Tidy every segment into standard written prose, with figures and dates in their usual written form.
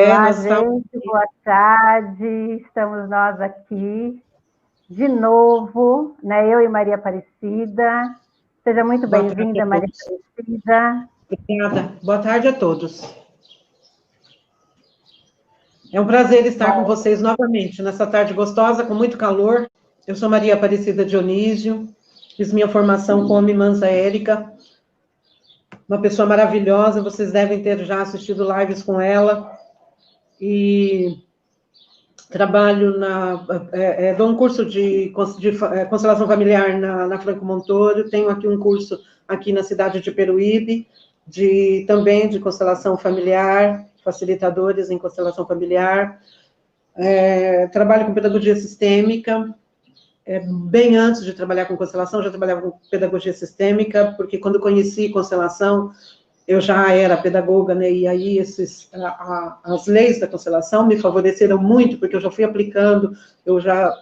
Olá, gente, boa tarde. Estamos nós aqui de novo, né? Eu e Maria Aparecida. Seja muito bem-vinda, Maria Aparecida. Obrigada. Boa tarde a todos. É um prazer estar com vocês novamente, nessa tarde gostosa, com muito calor. Eu sou Maria Aparecida Dionísio, fiz minha formação com a Mimanza Érica, uma pessoa maravilhosa, vocês devem ter já assistido lives com ela. E trabalho dou um curso de constelação familiar na Franco Montoro, tenho aqui um curso aqui na cidade de Peruíbe, também de constelação familiar, facilitadores em constelação familiar, trabalho com pedagogia sistêmica, bem antes de trabalhar com constelação, já trabalhava com pedagogia sistêmica, porque quando conheci constelação, eu já era pedagoga, né, e aí as leis da constelação me favoreceram muito, porque eu já fui aplicando, eu já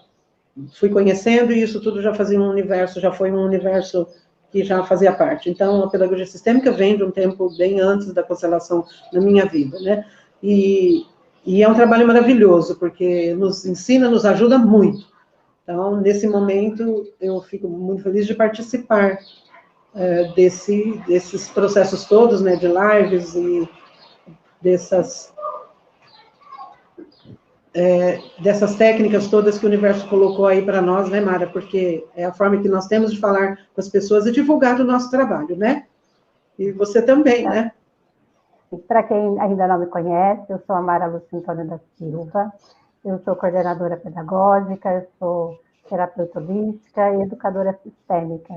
fui conhecendo, e isso tudo já fazia um universo, já foi um universo que já fazia parte. Então, a pedagogia sistêmica vem de um tempo bem antes da constelação na minha vida, né, e é um trabalho maravilhoso, porque nos ensina, nos ajuda muito. Então, nesse momento, eu fico muito feliz de participar desses processos todos, né, de lives e dessas técnicas todas que o universo colocou aí para nós, né, Mara? Porque é a forma que nós temos de falar com as pessoas e divulgar o nosso trabalho, né? E você também, né? Para quem ainda não me conhece, eu sou a Mara Lúcia Antônia da Silva, eu sou coordenadora pedagógica, eu sou terapeuta holística e educadora sistêmica.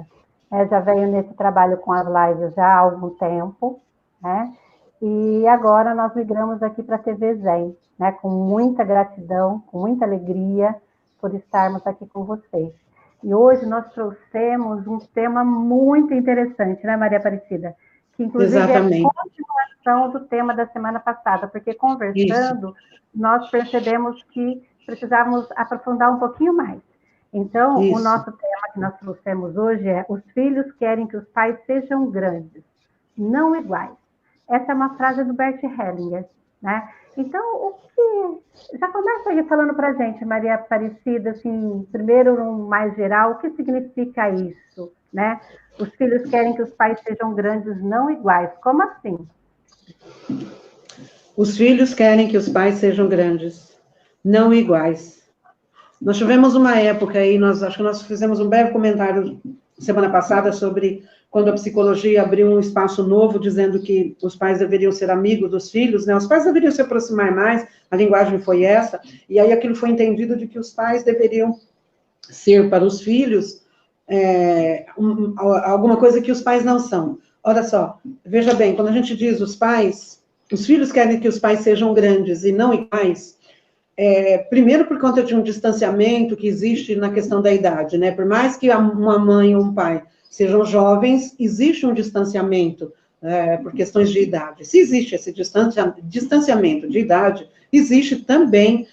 Já venho nesse trabalho com as lives já há algum tempo, né? E agora nós migramos aqui para a TV Zen, né? Com muita gratidão, com muita alegria por estarmos aqui com vocês. E hoje nós trouxemos um tema muito interessante, né, Maria Aparecida? Que inclusive Exatamente. É continuação do tema da semana passada, porque conversando, nós percebemos que precisávamos aprofundar um pouquinho mais. Então, o nosso tema que nós trouxemos hoje é: os filhos querem que os pais sejam grandes, não iguais. Essa é uma frase do Bert Hellinger, né? Então, já começa aí falando para a gente, Maria Aparecida, assim, primeiro, no mais geral, o que significa isso, né? Os filhos querem que os pais sejam grandes, não iguais. Como assim? Os filhos querem que os pais sejam grandes, não iguais. Nós tivemos uma época aí, acho que nós fizemos um breve comentário semana passada sobre quando a psicologia abriu um espaço novo, dizendo que os pais deveriam ser amigos dos filhos, né? Os pais deveriam se aproximar mais, a linguagem foi essa, e aí aquilo foi entendido de que os pais deveriam ser para os filhos alguma coisa que os pais não são. Olha só, veja bem, quando a gente diz os filhos querem que os pais sejam grandes e não iguais, primeiro por conta de um distanciamento que existe na questão da idade, né? Por mais que uma mãe ou um pai sejam jovens, existe um distanciamento por questões de idade. Se existe esse distanciamento de idade, existe também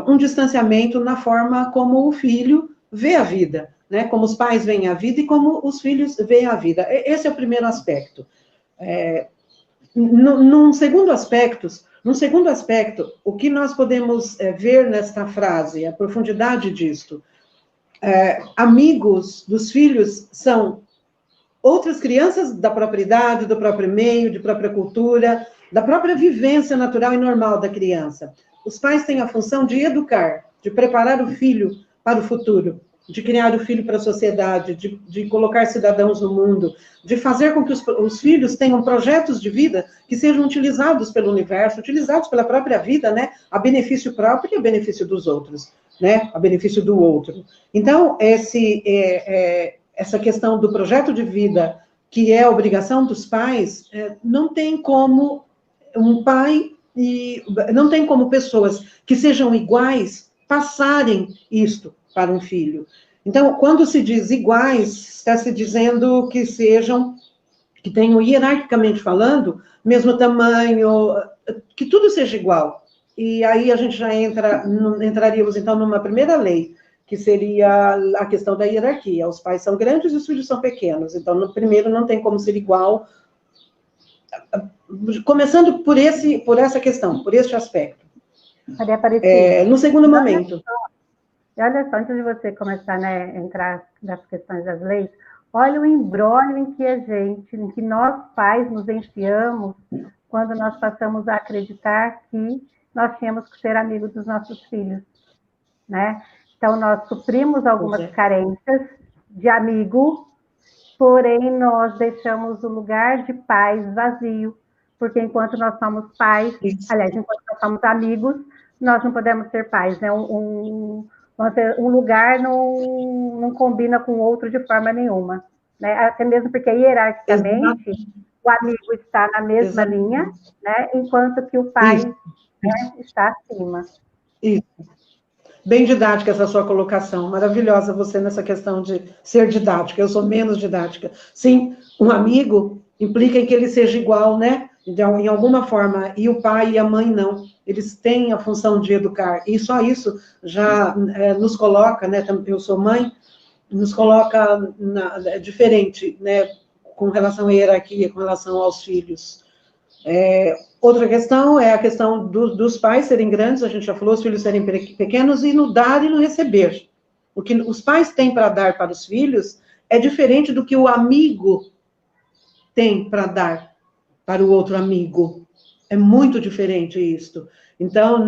um distanciamento na forma como o filho vê a vida, né? Como os pais veem a vida e como os filhos veem a vida. Esse é o primeiro aspecto. Num segundo aspecto, o que nós podemos ver nesta frase, a profundidade disto, amigos dos filhos são outras crianças da própria idade, do próprio meio, de própria cultura, da própria vivência natural e normal da criança. Os pais têm a função de educar, de preparar o filho para o futuro, de criar o filho para a sociedade, de colocar cidadãos no mundo, de fazer com que os filhos tenham projetos de vida que sejam utilizados pelo universo, utilizados pela própria vida, né, a benefício próprio e a benefício dos outros, né, a benefício do outro. Então, essa questão do projeto de vida, que é a obrigação dos pais, não tem como um pai não tem como pessoas que sejam iguais passarem isto para um filho. Então, quando se diz iguais, está se dizendo que tenham, hierarquicamente falando, mesmo tamanho, que tudo seja igual. E aí a gente já entraríamos, então, numa primeira lei, que seria a questão da hierarquia. Os pais são grandes e os filhos são pequenos. Então, no primeiro, não tem como ser igual começando por essa questão, por este aspecto. Maria Aparecida. No segundo momento. Olha só, antes de você começar, né, entrar nas questões das leis, olha o imbróglio em que nós pais nos enfiamos quando nós passamos a acreditar que nós tínhamos que ser amigos dos nossos filhos, né? Então, nós suprimos algumas carências de amigo, porém, nós deixamos o lugar de pais vazio, porque enquanto nós somos pais, aliás, enquanto nós somos amigos, nós não podemos ser pais, né? Um lugar não combina com o outro de forma nenhuma, né? Até mesmo porque hierarquicamente o amigo está na mesma linha, né? Enquanto que o pai, né, está acima. Isso. Bem didática essa sua colocação, maravilhosa você nessa questão de ser didática, eu sou menos didática. Sim, um amigo implica em que ele seja igual, né? Então, em alguma forma, e o pai e a mãe não, eles têm a função de educar, e só isso já nos coloca, né? Eu sou mãe, nos coloca diferente, né? Com relação à hierarquia, com relação aos filhos. Outra questão é a questão dos pais serem grandes, a gente já falou, os filhos serem pequenos, e no dar e no receber. O que os pais têm para dar para os filhos é diferente do que o amigo tem para dar para o outro amigo. É muito diferente isto. Então,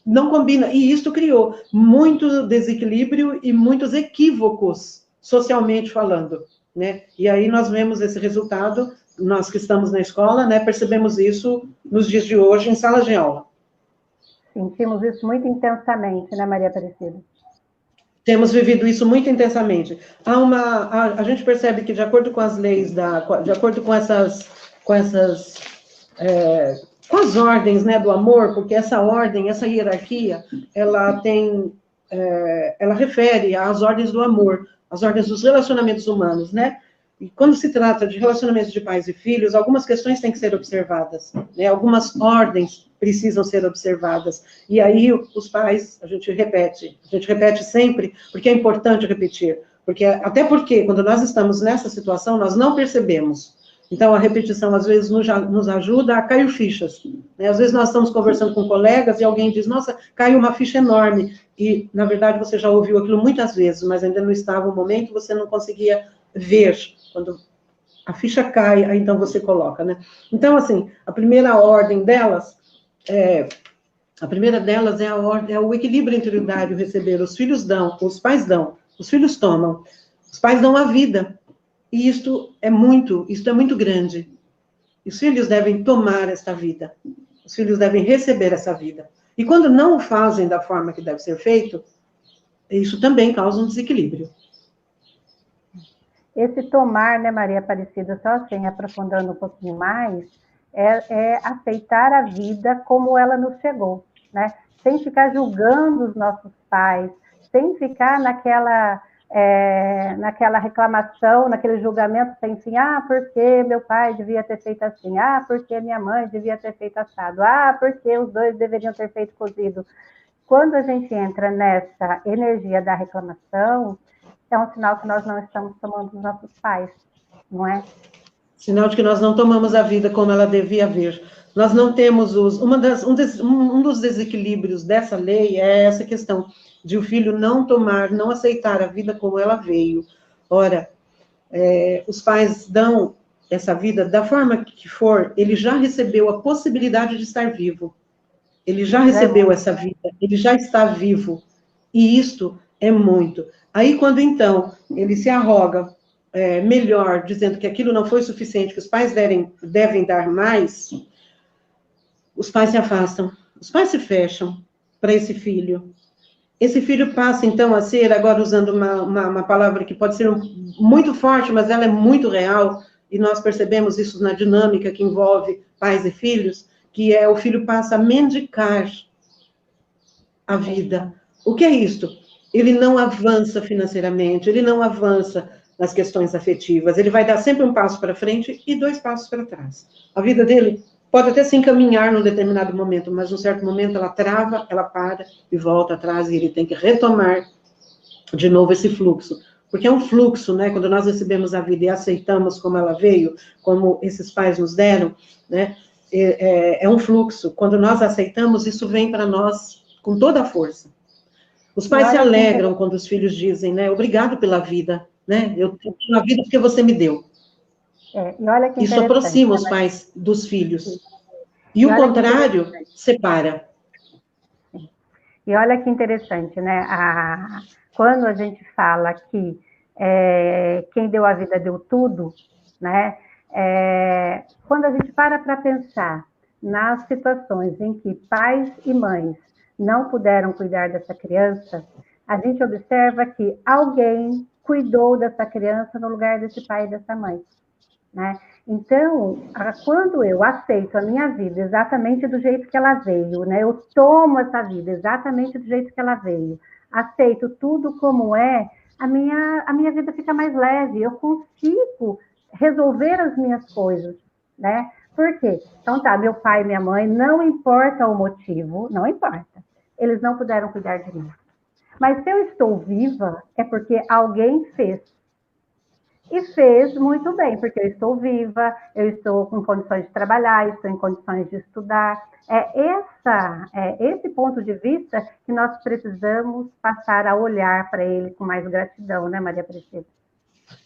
não combina. E isto criou muito desequilíbrio e muitos equívocos, socialmente falando, né? E aí nós vemos esse resultado, nós que estamos na escola, né, percebemos isso nos dias de hoje em salas de aula. Sentimos isso muito intensamente, né, Maria Aparecida? Temos vivido isso muito intensamente. A gente percebe que, de acordo com as leis, de acordo com com as ordens, né, do amor, porque essa ordem, essa hierarquia, ela refere às ordens do amor, às ordens dos relacionamentos humanos, né? E quando se trata de relacionamentos de pais e filhos, algumas questões têm que ser observadas, né? Algumas ordens precisam ser observadas. E aí os pais, a gente repete sempre, porque é importante repetir. Até porque, quando nós estamos nessa situação, nós não percebemos. Então, a repetição, às vezes, nos ajuda a cair fichas, né? Às vezes, nós estamos conversando com colegas e alguém diz, nossa, caiu uma ficha enorme. E, na verdade, você já ouviu aquilo muitas vezes, mas ainda não estava o momento, você não conseguia ver. Quando a ficha cai, aí então você coloca, né? Então, assim, a primeira ordem delas é o equilíbrio entre o dar e o receber. Os filhos dão, os pais dão, os filhos tomam. Os pais dão a vida. E isto é muito grande. Os filhos devem tomar esta vida. Os filhos devem receber essa vida. E quando não o fazem da forma que deve ser feito, isso também causa um desequilíbrio. Esse tomar, né, Maria Aparecida, só assim, aprofundando um pouquinho mais, é aceitar a vida como ela nos chegou, né? Sem ficar julgando os nossos pais, sem ficar naquela reclamação, naquele julgamento sem fim, porque meu pai devia ter feito assim, porque minha mãe devia ter feito assado, porque os dois deveriam ter feito cozido. Quando a gente entra nessa energia da reclamação, é um sinal que nós não estamos tomando os nossos pais, não é? Sinal de que nós não tomamos a vida como ela devia haver. Nós não temos um dos desequilíbrios dessa lei é essa questão de o filho não aceitar a vida como ela veio. Ora, os pais dão essa vida da forma que for, ele já recebeu a possibilidade de estar vivo. Ele já recebeu essa vida, ele já está vivo. E isto é muito. Aí, quando, então, ele se arroga melhor, dizendo que aquilo não foi suficiente, que os pais devem dar mais, os pais se afastam, os pais se fecham para esse filho. Esse filho passa, então, a ser, agora usando uma palavra que pode ser muito forte, mas ela é muito real, e nós percebemos isso na dinâmica que envolve pais e filhos, que o filho passa a mendicar a vida. O que é isto? Ele não avança financeiramente, ele não avança nas questões afetivas, ele vai dar sempre um passo para frente e 2 passos para trás. A vida dele pode até se encaminhar num determinado momento, mas num certo momento ela trava, ela para e volta atrás, e ele tem que retomar de novo esse fluxo. porque é um fluxo, né? Quando nós recebemos a vida e aceitamos como ela veio, como esses pais nos deram, né? É um fluxo. Quando nós aceitamos, isso vem para nós com toda a força. Os pais se alegram quando os filhos dizem, né? Obrigado pela vida, né? Eu tenho a vida porque você me deu. E olha que isso aproxima os pais dos filhos. E o contrário separa. E olha que interessante, né? Quando a gente fala que quem deu a vida deu tudo, né? Quando a gente para pensar nas situações em que pais e mães não puderam cuidar dessa criança, a gente observa que alguém cuidou dessa criança no lugar desse pai e dessa mãe, né? Então, quando eu aceito a minha vida exatamente do jeito que ela veio, né? Eu tomo essa vida exatamente do jeito que ela veio, aceito tudo como é, a minha vida fica mais leve, eu consigo resolver as minhas coisas, né? Por quê? Então tá, meu pai e minha mãe, não importa o motivo, não importa, eles não puderam cuidar de mim. Mas se eu estou viva, é porque alguém fez. E fez muito bem, porque eu estou viva, eu estou com condições de trabalhar, estou em condições de estudar. É esse ponto de vista que nós precisamos passar a olhar para ele com mais gratidão, né, Maria Priscila?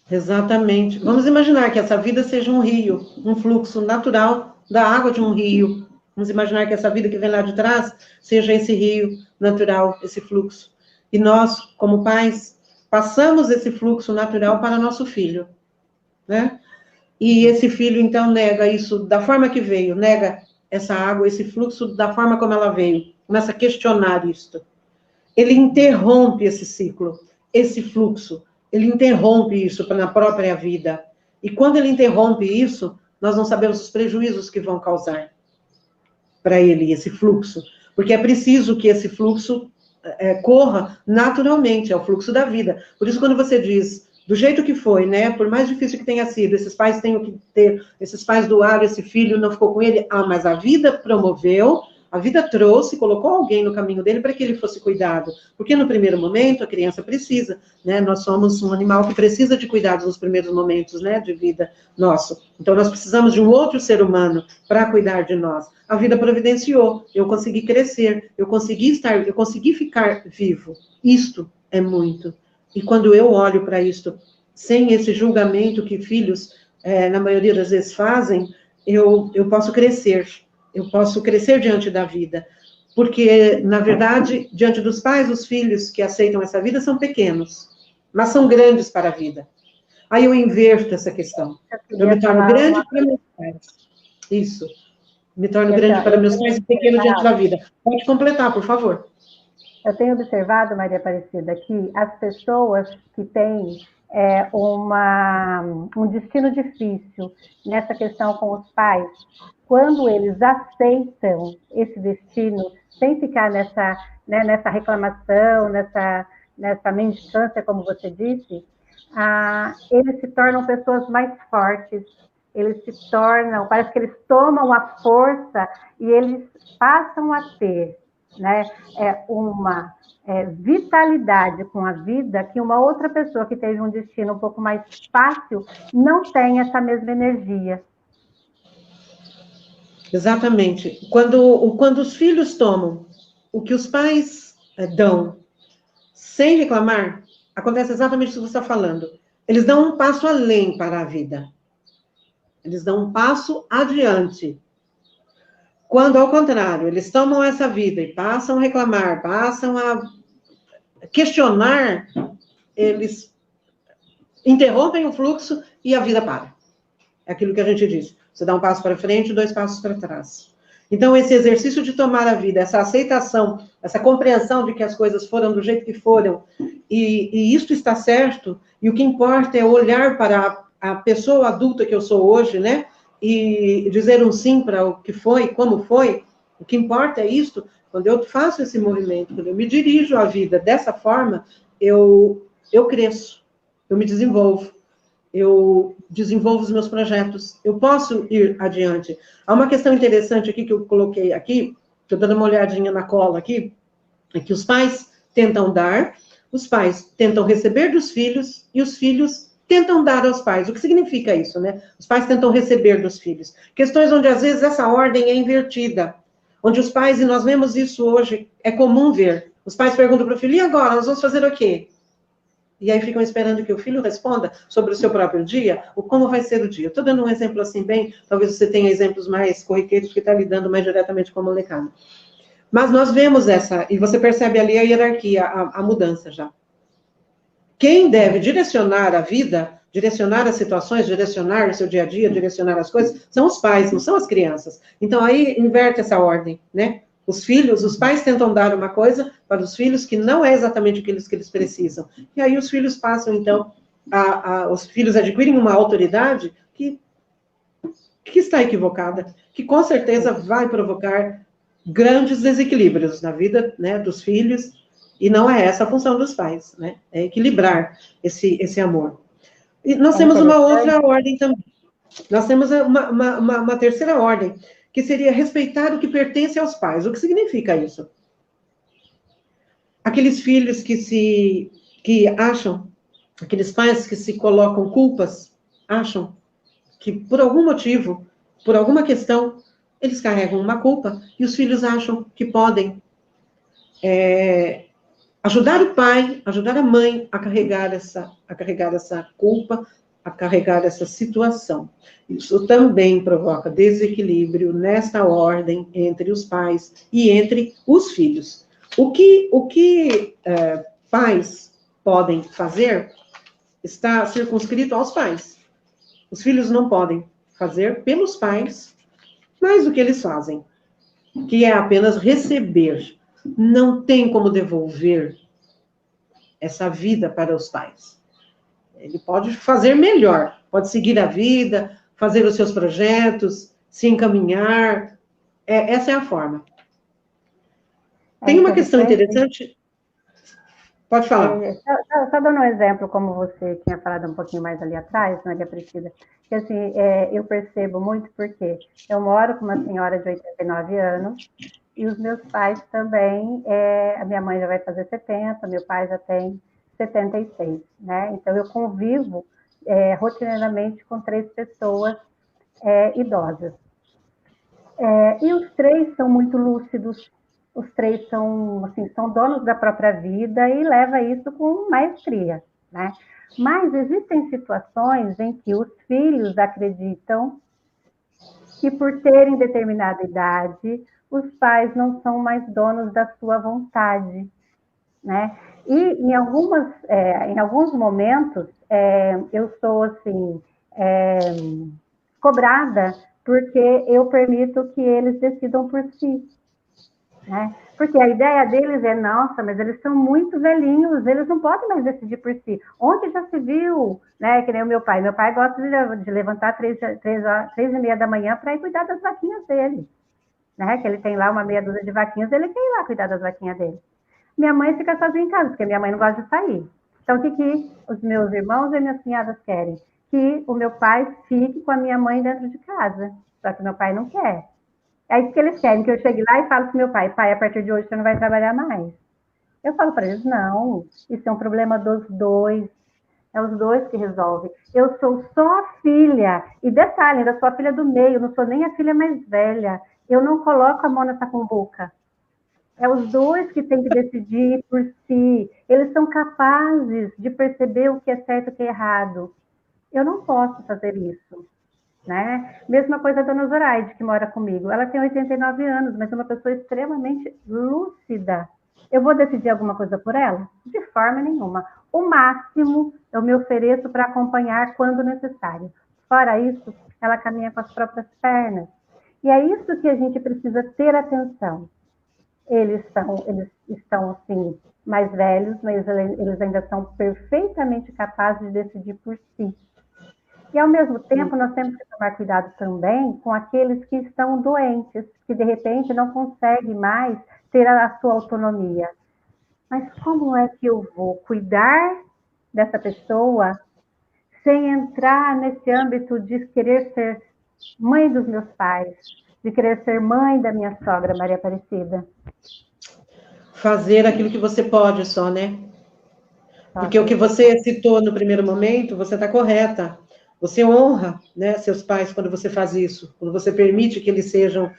Exatamente. Vamos imaginar que essa vida seja um rio, um fluxo natural da água de um rio. Vamos imaginar que essa vida que vem lá de trás seja esse rio natural, esse fluxo. E nós, como pais, passamos esse fluxo natural para nosso filho, né? E esse filho, então, nega isso da forma que veio, nega essa água, esse fluxo da forma como ela veio, começa a questionar isto. Ele interrompe esse ciclo, esse fluxo, ele interrompe isso na própria vida. E quando ele interrompe isso, nós não sabemos os prejuízos que vão causar para ele, esse fluxo. Porque é preciso que esse fluxo corra naturalmente, é o fluxo da vida. Por isso, quando você diz, do jeito que foi, né, por mais difícil que tenha sido, esses pais tenham que ter, esses pais doaram, esse filho não ficou com ele, mas a vida promoveu, a vida trouxe, colocou alguém no caminho dele para que ele fosse cuidado. Porque no primeiro momento a criança precisa, né? Nós somos um animal que precisa de cuidados nos primeiros momentos, né, de vida nosso. Então nós precisamos de um outro ser humano para cuidar de nós. A vida providenciou, eu consegui crescer, eu consegui ficar vivo. Isto é muito. E quando eu olho para isto, sem esse julgamento que filhos, na maioria das vezes, fazem, eu posso crescer. Eu posso crescer diante da vida. Porque, na verdade, diante dos pais, os filhos que aceitam essa vida são pequenos, mas são grandes para a vida. Aí eu inverto essa questão. Eu me torno grande para meus pais. Isso. Me torno grande para meus pais e pequeno diante da vida. Pode completar, por favor. Eu tenho observado, Maria Aparecida, que as pessoas que têm um destino difícil nessa questão com os pais, quando eles aceitam esse destino, sem ficar nessa reclamação, nessa mendicância, como você disse, eles se tornam pessoas mais fortes, eles se tornam, parece que eles tomam a força e eles passam a ter, né, uma vitalidade com a vida que uma outra pessoa que teve um destino um pouco mais fácil não tem essa mesma energia. Exatamente. Quando os filhos tomam o que os pais dão, sem reclamar, acontece exatamente o que você está falando. Eles dão um passo além para a vida. Eles dão um passo adiante. Quando, ao contrário, eles tomam essa vida e passam a reclamar, passam a questionar, eles interrompem o fluxo e a vida para. É aquilo que a gente diz. Você dá um passo para frente e 2 passos para trás. Então, esse exercício de tomar a vida, essa aceitação, essa compreensão de que as coisas foram do jeito que foram, e isso está certo, e o que importa é olhar para a pessoa adulta que eu sou hoje, né? E dizer um sim para o que foi, como foi. O que importa é isso. Quando eu faço esse movimento, quando eu me dirijo à vida dessa forma, eu cresço, eu me desenvolvo. Eu desenvolvo os meus projetos, eu posso ir adiante. Há uma questão interessante aqui que eu coloquei aqui, estou dando uma olhadinha na cola aqui, é que os pais tentam dar, os pais tentam receber dos filhos e os filhos tentam dar aos pais. O que significa isso, né? Os pais tentam receber dos filhos. Questões onde, às vezes, essa ordem é invertida. Onde os pais, e nós vemos isso hoje, é comum ver. Os pais perguntam para o filho, e agora, nós vamos fazer o quê? E aí ficam esperando que o filho responda sobre o seu próprio dia, ou como vai ser o dia. Estou dando um exemplo assim bem, talvez você tenha exemplos mais corriqueiros que está lidando mais diretamente com a molecada. Mas nós vemos essa, e você percebe ali a hierarquia, a mudança já. Quem deve direcionar a vida, direcionar as situações, direcionar o seu dia a dia, direcionar as coisas, são os pais, não são as crianças. Então aí inverte essa ordem, né? Os filhos, os pais tentam dar uma coisa para os filhos que não é exatamente aquilo que eles precisam. E aí os filhos passam, então, os filhos adquirem uma autoridade que está equivocada, que com certeza vai provocar grandes desequilíbrios na vida, né, dos filhos, e não é essa a função dos pais, né? É equilibrar esse amor. E nós temos uma outra ordem também. Nós temos uma terceira ordem, que seria respeitar o que pertence aos pais. O que significa isso? Aqueles filhos que acham, aqueles pais que se colocam culpas, acham que por algum motivo, por alguma questão, eles carregam uma culpa, e os filhos acham que podem ajudar o pai, ajudar a mãe a carregar essa culpa, a carregar essa situação. Isso também provoca desequilíbrio nesta ordem entre os pais e entre os filhos. O que pais podem fazer está circunscrito aos pais. Os filhos não podem fazer pelos pais mais do que eles fazem, que é apenas receber. Não tem como devolver essa vida para os pais. Ele pode fazer melhor, pode seguir a vida, fazer os seus projetos, se encaminhar. Essa é a forma. Tem uma questão interessante. Pode falar. Só dando um exemplo, como você tinha falado um pouquinho mais ali atrás, Maria Aparecida, que assim, eu percebo muito porque eu moro com uma senhora de 89 anos, e os meus pais também, a minha mãe já vai fazer 70, meu pai já tem 76, né? Então, eu convivo rotineiramente com 3 pessoas idosas. E os 3 são muito lúcidos, os 3 são, assim, são donos da própria vida e leva isso com maestria, né? Mas existem situações em que os filhos acreditam que por terem determinada idade, os pais não são mais donos da sua vontade, né? E em alguns momentos, eu sou, assim, cobrada porque eu permito que eles decidam por si, né? Porque a ideia deles é, nossa, mas eles são muito velhinhos, eles não podem mais decidir por si. Ontem já se viu, né, que nem o meu pai. Meu pai gosta de levantar 3h30 da manhã para ir cuidar das vaquinhas dele, né? Que ele tem lá uma meia dúzia de vaquinhas, ele quer ir lá cuidar das vaquinhas dele. Minha mãe fica sozinha em casa, porque minha mãe não gosta de sair. Então, o que os meus irmãos e minhas cunhadas querem? Que o meu pai fique com a minha mãe dentro de casa. Só que meu pai não quer. É isso que eles querem, que eu chegue lá e falo para o meu pai, pai, a partir de hoje você não vai trabalhar mais. Eu falo para eles, não, isso é um problema dos dois. É os dois que resolvem. Eu sou só a filha. E detalhe, ainda sou a filha do meio, não sou nem a filha mais velha. Eu não coloco a mão nessa cumbuca. É os dois que têm que decidir por si. Eles são capazes de perceber o que é certo e o que é errado. Eu não posso fazer isso, né? Mesma coisa a dona Zoraide, que mora comigo. Ela tem 89 anos, mas é uma pessoa extremamente lúcida. Eu vou decidir alguma coisa por ela? De forma nenhuma. O máximo, eu me ofereço para acompanhar quando necessário. Fora isso, ela caminha com as próprias pernas. E é isso que a gente precisa ter atenção. Eles estão, assim, mais velhos, mas eles ainda são perfeitamente capazes de decidir por si. E, ao mesmo tempo, nós temos que tomar cuidado também com aqueles que estão doentes, que, de repente, não conseguem mais ter a sua autonomia. Mas como é que eu vou cuidar dessa pessoa sem entrar nesse âmbito de querer ser mãe dos meus pais, de querer ser mãe da minha sogra, Maria Aparecida? Fazer aquilo que você pode só, né? Porque o que você citou no primeiro momento, você está correta. Você honra, né, seus pais quando você faz isso, quando você permite que eles sejam,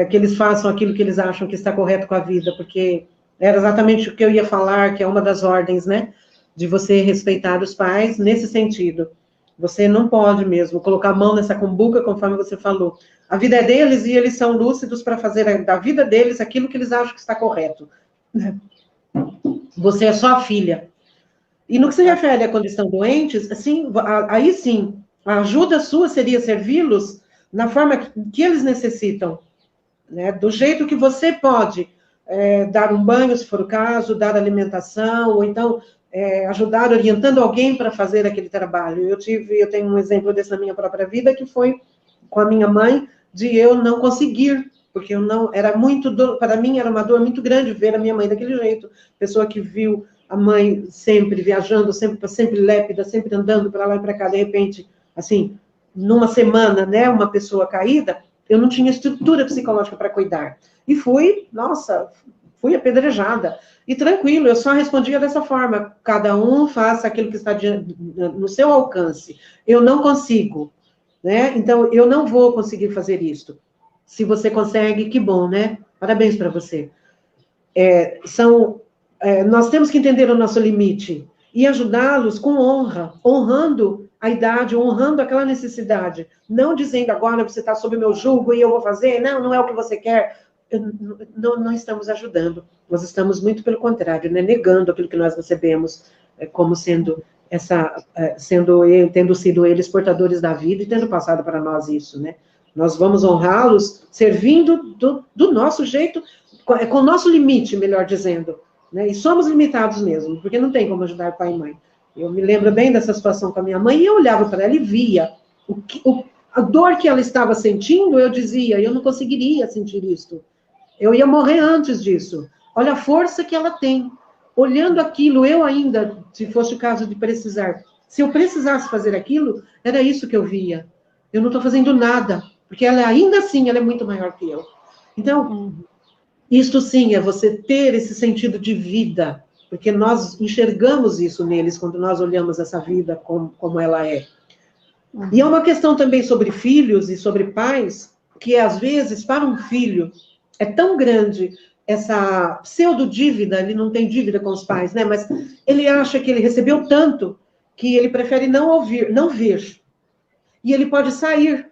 que eles façam aquilo que eles acham que está correto com a vida, porque era exatamente o que eu ia falar, que é uma das ordens, né, de você respeitar os pais nesse sentido. Você não pode mesmo colocar a mão nessa cumbuca, conforme você falou. A vida é deles e eles são lúcidos para fazer da vida deles aquilo que eles acham que está correto. Você é só a filha. E no que se refere a quando estão doentes, assim, aí sim, a ajuda sua seria servi-los na forma que eles necessitam, né? Do jeito que você pode dar um banho, se for o caso, dar alimentação, ou então ajudar orientando alguém para fazer aquele trabalho. Eu tenho um exemplo desse na minha própria vida, que foi com a minha mãe, de eu não conseguir, porque eu não, era muito dor, para mim era uma dor muito grande ver a minha mãe daquele jeito, pessoa que viu a mãe sempre viajando, sempre lépida, sempre andando para lá e para cá, de repente, assim, numa semana, né, uma pessoa caída, eu não tinha estrutura psicológica para cuidar. E fui apedrejada. E tranquilo, eu só respondia dessa forma, cada um faça aquilo que está no seu alcance. Eu não consigo, né? Então, eu não vou conseguir fazer isso. Se você consegue, que bom, né? Parabéns para você. Nós temos que entender o nosso limite e ajudá-los com honra, honrando a idade, honrando aquela necessidade. Não dizendo agora você está sob meu jugo e eu vou fazer, não é o que você quer. Não estamos ajudando. Nós estamos muito pelo contrário, né? Negando aquilo que nós recebemos como tendo sido eles portadores da vida e tendo passado para nós isso, né? Nós vamos honrá-los servindo do nosso jeito, com o nosso limite, melhor dizendo. Né? E somos limitados mesmo, porque não tem como ajudar pai e mãe. Eu me lembro bem dessa situação com a minha mãe, e eu olhava para ela e via a dor que ela estava sentindo, eu dizia, eu não conseguiria sentir isso. Eu ia morrer antes disso. Olha a força que ela tem. Olhando aquilo, eu ainda, se fosse o caso de precisar, se eu precisasse fazer aquilo, era isso que eu via. Eu não estou fazendo nada, porque ela ainda assim, ela é muito maior que eu. Então, isto sim é você ter esse sentido de vida, porque nós enxergamos isso neles quando nós olhamos essa vida como ela é. E é uma questão também sobre filhos e sobre pais, que às vezes, para um filho, é tão grande essa pseudo-dívida, ele não tem dívida com os pais, né? Mas ele acha que ele recebeu tanto que ele prefere não ver. E ele pode sair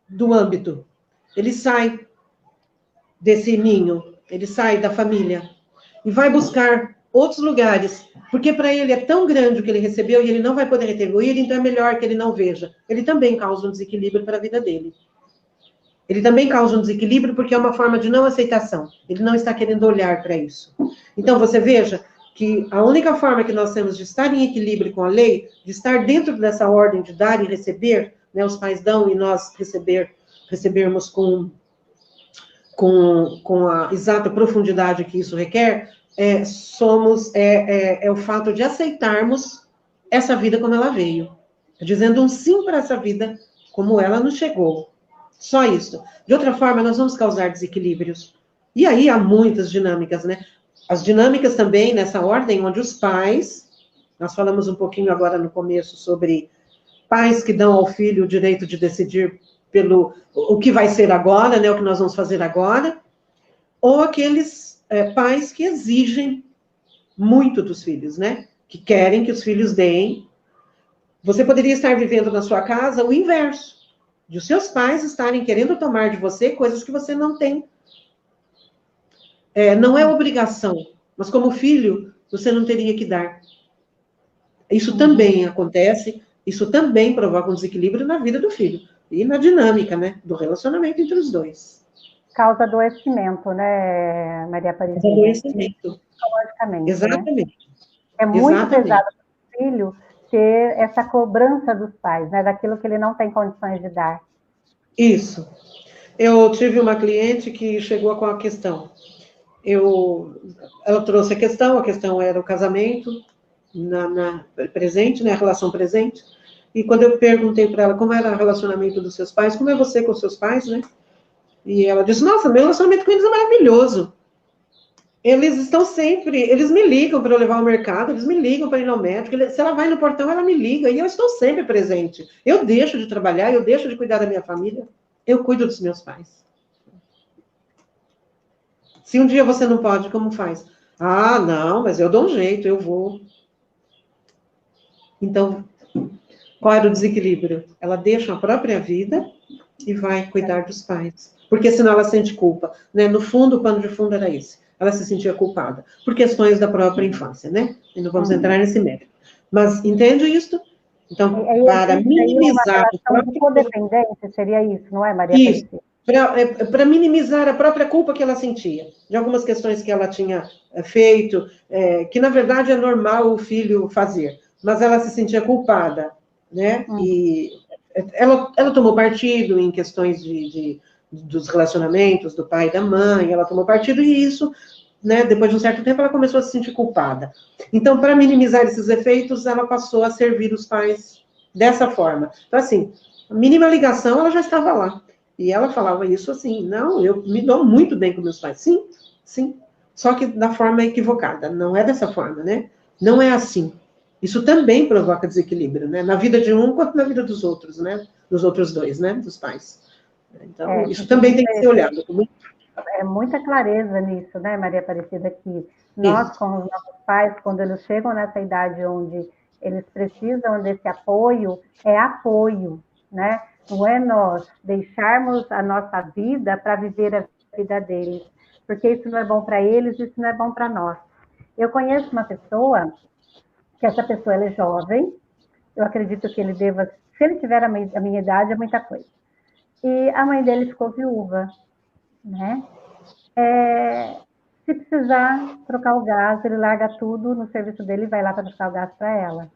do âmbito. Ele sai desse ninho, ele sai da família e vai buscar outros lugares, porque para ele é tão grande o que ele recebeu e ele não vai poder retribuir, então é melhor que ele não veja. Ele também causa um desequilíbrio para a vida dele. Ele também causa um desequilíbrio porque é uma forma de não aceitação. Ele não está querendo olhar para isso. Então, você veja que a única forma que nós temos de estar em equilíbrio com a lei, de estar dentro dessa ordem de dar e receber, né, os pais dão e nós recebermos com a exata profundidade que isso requer, é o fato de aceitarmos essa vida como ela veio. Dizendo um sim para essa vida como ela nos chegou. Só isso. De outra forma, nós vamos causar desequilíbrios. E aí há muitas dinâmicas, né? As dinâmicas também nessa ordem, onde os pais, nós falamos um pouquinho agora no começo sobre pais que dão ao filho o direito de decidir pelo o que vai ser agora, né? O que nós vamos fazer agora, ou aqueles pais que exigem muito dos filhos, né? Que querem que os filhos deem. Você poderia estar vivendo na sua casa o inverso. De os seus pais estarem querendo tomar de você coisas que você não tem. Não é obrigação, mas como filho, você não teria que dar. Isso também acontece, isso também provoca um desequilíbrio na vida do filho. E na dinâmica, né, do relacionamento entre os dois. Causa adoecimento, né, Maria Aparecida? Causa adoecimento. Psicologicamente, exatamente. Né? É muito pesado para o filho ter essa cobrança dos pais, né, daquilo que ele não tem condições de dar. Isso. Eu tive uma cliente que chegou com a questão. Ela trouxe a questão era o casamento presente, né, a relação presente, e quando eu perguntei para ela como era o relacionamento dos seus pais, como é você com seus pais, né, e ela disse, nossa, meu relacionamento com eles é maravilhoso. Eles estão sempre, eles me ligam para eu levar ao mercado, eles me ligam para ir ao médico, se ela vai no portão, ela me liga, e eu estou sempre presente. Eu deixo de trabalhar, eu deixo de cuidar da minha família, eu cuido dos meus pais. Se um dia você não pode, como faz? Ah, não, mas eu dou um jeito, eu vou. Então, qual era o desequilíbrio? Ela deixa a própria vida e vai cuidar dos pais. Porque senão ela sente culpa. Né? No fundo, o pano de fundo era esse. Ela se sentia culpada. Por questões da própria infância, né? E não vamos entrar nesse mérito. Mas entende isso? Então, para minimizar uma relação de codependência, seria isso, não é, Maria Aparecida? Para minimizar a própria culpa que ela sentia, de algumas questões que ela tinha feito, que na verdade é normal o filho fazer, mas ela se sentia culpada, né? E ela tomou partido em questões dos relacionamentos do pai e da mãe, ela tomou partido e isso, né, depois de um certo tempo, ela começou a se sentir culpada. Então, para minimizar esses efeitos, ela passou a servir os pais dessa forma. Então, assim, a mínima ligação, ela já estava lá. E ela falava isso assim, não, eu me dou muito bem com meus pais. Sim, sim. Só que da forma equivocada. Não é dessa forma, né? Não é assim. Isso também provoca desequilíbrio, né? Na vida de um quanto na vida dos outros, né? Dos outros dois, né? Dos pais. Então, isso também tem que ser olhado. É muita clareza nisso, né, Maria Aparecida, que nós, como os nossos pais, quando eles chegam nessa idade onde eles precisam desse apoio, é apoio, né? Não é nós deixarmos a nossa vida para viver a vida deles, porque isso não é bom para eles, isso não é bom para nós. Eu conheço uma pessoa, que essa pessoa ela é jovem, eu acredito que ele deva, se ele tiver a minha idade, é muita coisa. E a mãe dele ficou viúva, né? Se precisar trocar o gás, ele larga tudo no serviço dele e vai lá para trocar o gás para ela.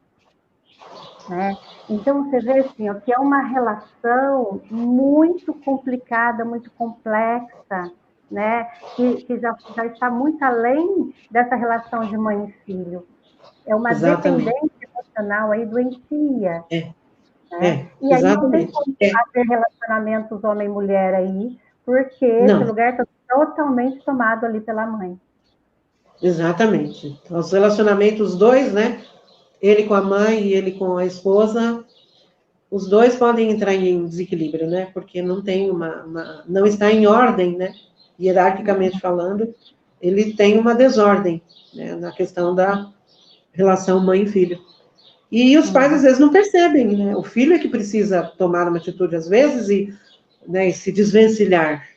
Né? Então, você vê assim, ó, que é uma relação muito complicada, muito complexa, né? que já está muito além dessa relação de mãe e filho. É uma dependência emocional aí doentia. Né? E aí não tem como haver relacionamentos homem e mulher aí, porque esse lugar está totalmente tomado ali pela mãe. Exatamente. Então, os relacionamentos, os dois, né? Ele com a mãe e ele com a esposa, os dois podem entrar em desequilíbrio, né? Porque não tem não está em ordem, né? Hierarquicamente falando, ele tem uma desordem, né? Na questão da relação mãe e filho. E os pais, às vezes, não percebem, né? O filho é que precisa tomar uma atitude, às vezes, e se desvencilhar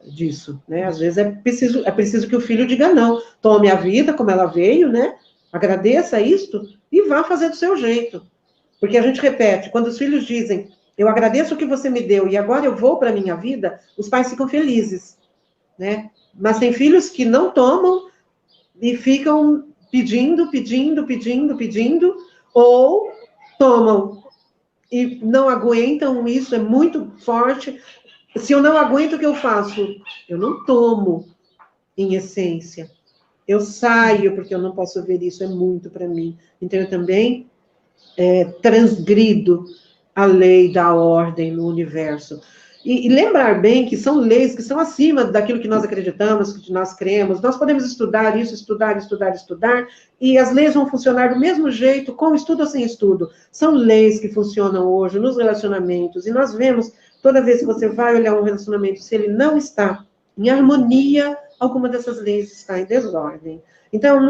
disso, né? Às vezes é preciso que o filho diga não, tome a vida como ela veio, né? Agradeça isto e vá fazer do seu jeito. Porque a gente repete, quando os filhos dizem, eu agradeço o que você me deu e agora eu vou para a minha vida, os pais ficam felizes, né? Mas tem filhos que não tomam e ficam pedindo, ou tomam e não aguentam, isso é muito forte. Se eu não aguento, o que eu faço? Eu não tomo, em essência. Eu saio, porque eu não posso ver isso, é muito para mim. Então, eu também transgrido a lei da ordem no universo. E lembrar bem que são leis que são acima daquilo que nós acreditamos, que nós cremos. Nós podemos estudar isso, estudar, e as leis vão funcionar do mesmo jeito, com estudo ou sem estudo. São leis que funcionam hoje nos relacionamentos, e nós vemos, toda vez que você vai olhar um relacionamento, se ele não está em harmonia, alguma dessas leis está em desordem. Então,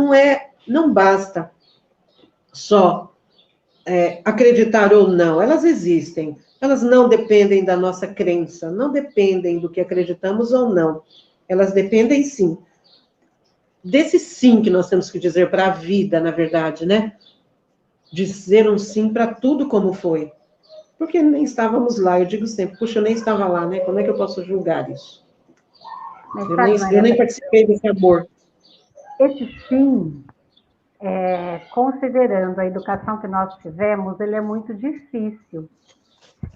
não basta só acreditar ou não, elas existem. Elas não dependem da nossa crença, não dependem do que acreditamos ou não. Elas dependem, sim, desse sim que nós temos que dizer para a vida, na verdade, né? Dizer um sim para tudo como foi. Porque nem estávamos lá, eu digo sempre, puxa, eu nem estava lá, né? Como é que eu posso julgar isso? Eu nem participei desse amor. Esse sim, considerando a educação que nós tivemos, ele é muito difícil.